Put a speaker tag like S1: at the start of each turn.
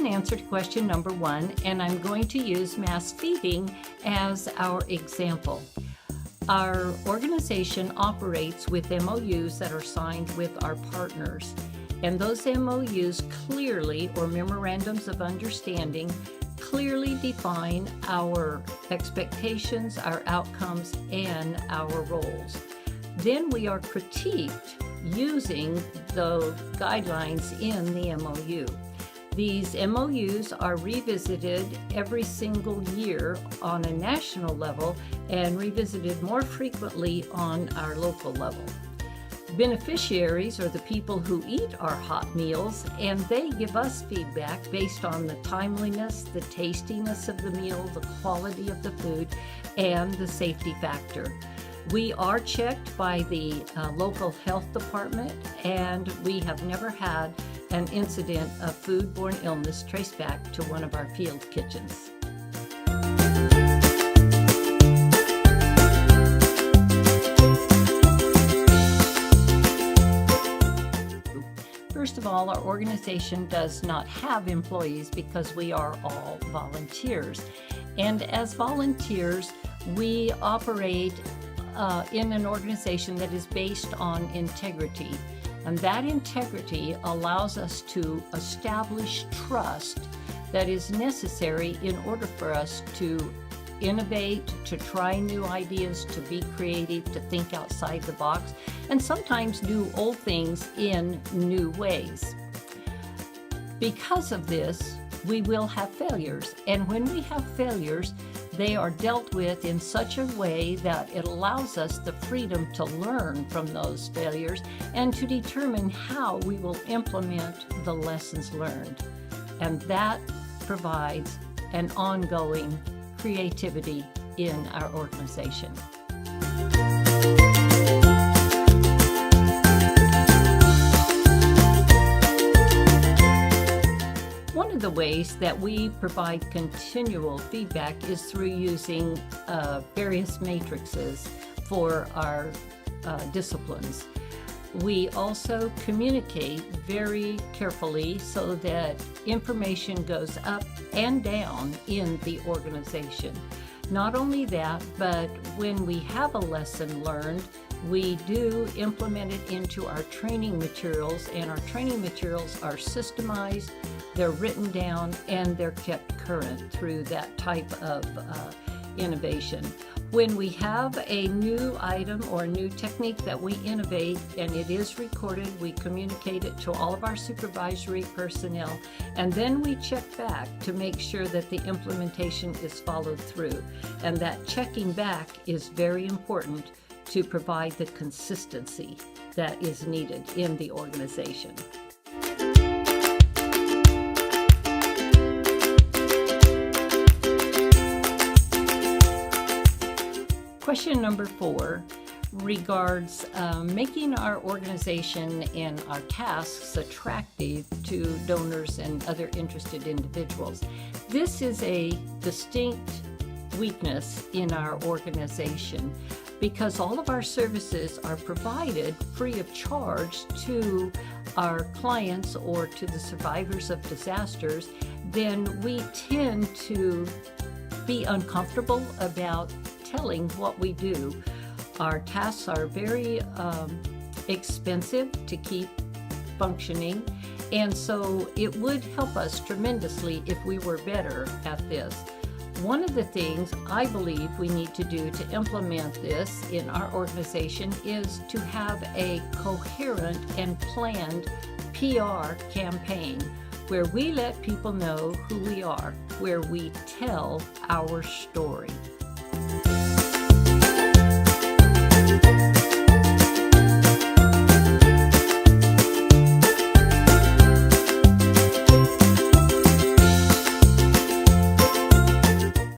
S1: an answer to question number 1, and I'm going to use mass feeding as our example. Our organization operates with MOUs that are signed with our partners, and those MOUs clearly, or memorandums of understanding, clearly define our expectations, our outcomes, and our roles. Then we are critiqued using the guidelines in the MOU. These MOUs are revisited every single year on a national level and revisited more frequently on our local level. Beneficiaries are the people who eat our hot meals, and they give us feedback based on the timeliness, the tastiness of the meal, the quality of the food, and the safety factor. We are checked by the local health department, and we have never had an incident of foodborne illness traced back to one of our field kitchens. First of all, our organization does not have employees because we are all volunteers. And as volunteers, we operate in an organization that is based on integrity. And that integrity allows us to establish trust that is necessary in order for us to innovate, to try new ideas, to be creative, to think outside the box, and sometimes do old things in new ways. Because of this, we will have failures. And when we have failures, they are dealt with in such a way that it allows us the freedom to learn from those failures and to determine how we will implement the lessons learned. And that provides an ongoing creativity in our organization. One of the ways that we provide continual feedback is through using various matrices for our disciplines. We also communicate very carefully so that information goes up and down in the organization. Not only that, but when we have a lesson learned, we do implement it into our training materials, and our training materials are systemized, they're written down, and they're kept current through that type of innovation. When we have a new item or a new technique that we innovate and it is recorded, we communicate it to all of our supervisory personnel, and then we check back to make sure that the implementation is followed through. And that checking back is very important to provide the consistency that is needed in the organization. Question number 4 regards making our organization and our tasks attractive to donors and other interested individuals. This is a distinct weakness in our organization because all of our services are provided free of charge to our clients or to the survivors of disasters. Then we tend to be uncomfortable about telling what we do. Our tasks are very expensive to keep functioning, and so it would help us tremendously if we were better at this. One of the things I believe we need to do to implement this in our organization is to have a coherent and planned PR campaign where we let people know who we are, where we tell our story.